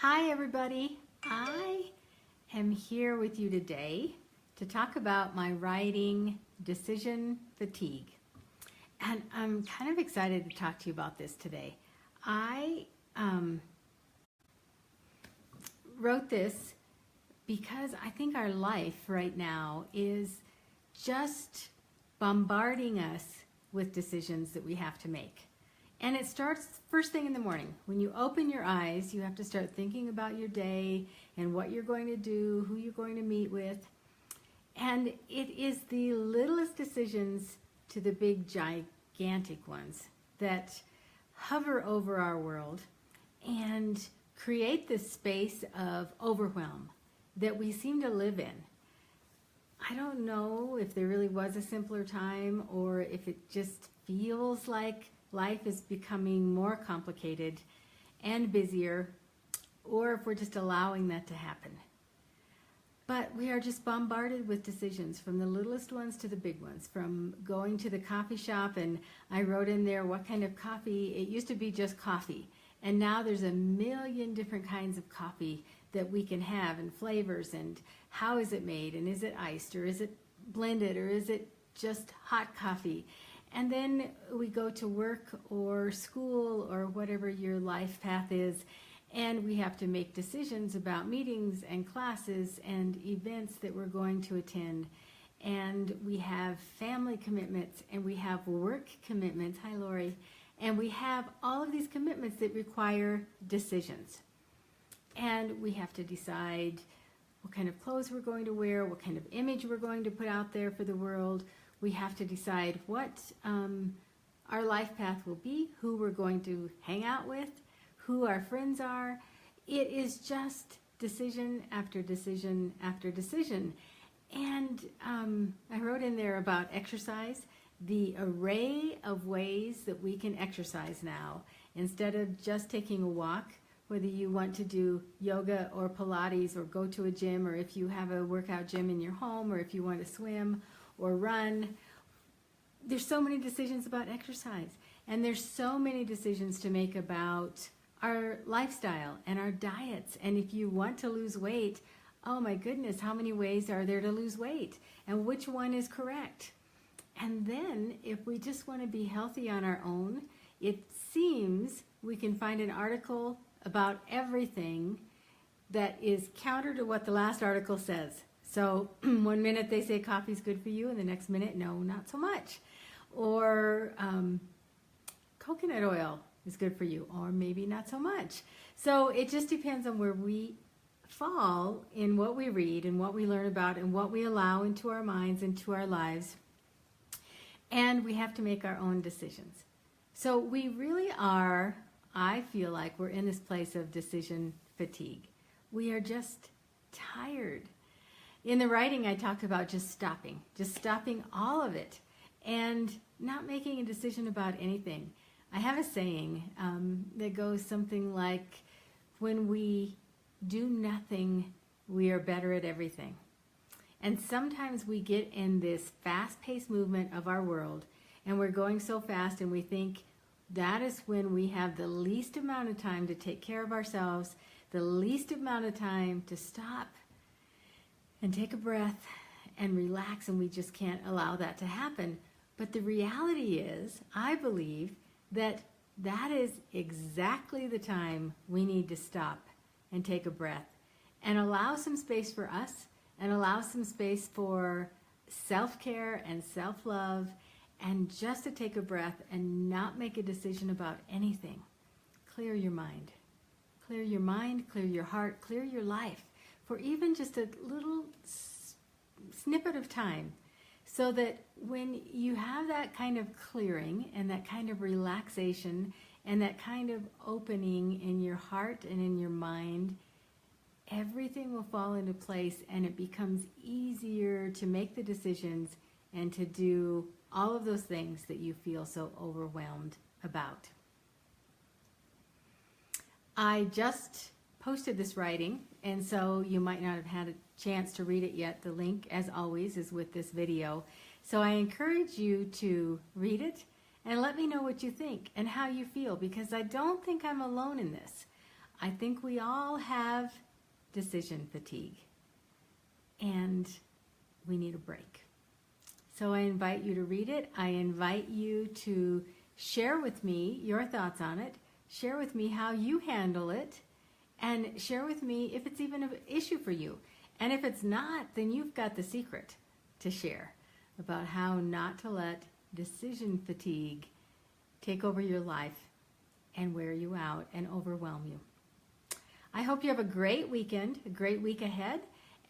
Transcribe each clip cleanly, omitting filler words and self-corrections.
Hi everybody, I am here with you today to talk about my writing decision fatigue. And I'm kind of excited to talk to you about this today. I wrote this because I think our life right now is just bombarding us with decisions that we have to make. And it starts first thing in the morning. When you open your eyes, you have to start thinking about your day and what you're going to do, who you're going to meet with. And it is the littlest decisions to the big, gigantic ones that hover over our world and create this space of overwhelm that we seem to live in. I don't know if there really was a simpler time or if it just feels like life is becoming more complicated and busier, or if we're just allowing that to happen. But we are just bombarded with decisions, from the littlest ones to the big ones, from going to the coffee shop, and I wrote in there what kind of coffee. It used to be just coffee, and now there's a million different kinds of coffee that we can have, and flavors, and how is it made, and is it iced, or is it blended, or is it just hot coffee? And then we go to work or school or whatever your life path is, and we have to make decisions about meetings and classes and events that we're going to attend. And we have family commitments, and we have work commitments. Hi, Lori. And we have all of these commitments that require decisions. And we have to decide what kind of clothes we're going to wear, what kind of image we're going to put out there for the world. We have to decide what our life path will be, who we're going to hang out with, who our friends are. It is just decision after decision after decision. And I wrote in there about exercise, the array of ways that we can exercise now. Instead of just taking a walk, whether you want to do yoga or Pilates or go to a gym, or if you have a workout gym in your home, or if you want to swim or run. There's so many decisions about exercise, and there's so many decisions to make about our lifestyle and our diets. And if you want to lose weight, oh my goodness, how many ways are there to lose weight, and which one is correct? And then if we just want to be healthy on our own, it seems we can find an article about everything that is counter to what the last article says. So one minute they say coffee's good for you, and the next minute, no, not so much. Or coconut oil is good for you, or maybe not so much. So it just depends on where we fall in what we read and what we learn about and what we allow into our minds, into our lives. And we have to make our own decisions. So we really are, I feel like we're in this place of decision fatigue. We are just tired. In the writing, I talked about just stopping all of it and not making a decision about anything. I have a saying that goes something like, when we do nothing, we are better at everything. And sometimes we get in this fast-paced movement of our world, and we're going so fast, and we think that is when we have the least amount of time to take care of ourselves, the least amount of time to stop and take a breath and relax, and we just can't allow that to happen. But the reality is, I believe, that that is exactly the time we need to stop and take a breath and allow some space for us, and allow some space for self-care and self-love, and just to take a breath and not make a decision about anything. Clear your mind. Clear your mind, clear your heart, clear your life for even just a little snippet of time, so that when you have that kind of clearing and that kind of relaxation and that kind of opening in your heart and in your mind, everything will fall into place, and it becomes easier to make the decisions and to do all of those things that you feel so overwhelmed about. I just posted this writing, and so you might not have had a chance to read it yet. The link, as always, is with this video. So I encourage you to read it and let me know what you think and how you feel, because I don't think I'm alone in this. I think we all have decision fatigue, and we need a break. So I invite you to read it. I invite you to share with me your thoughts on it. Share with me how you handle it, and share with me if it's even an issue for you. And if it's not, then you've got the secret to share about how not to let decision fatigue take over your life and wear you out and overwhelm you. I hope you have a great weekend, a great week ahead,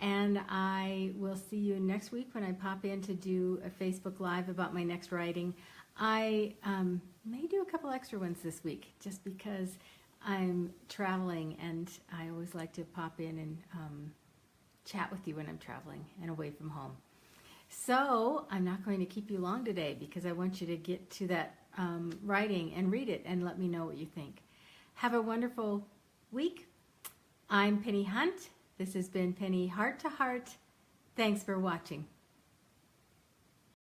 and I will see you next week when I pop in to do a Facebook Live about my next writing. I may do a couple extra ones this week just because I'm traveling, and I always like to pop in and chat with you when I'm traveling and away from home. So I'm not going to keep you long today because I want you to get to that writing and read it and let me know what you think. Have a wonderful week. I'm Penny Hunt. This has been Penny Heart to Heart. Thanks for watching.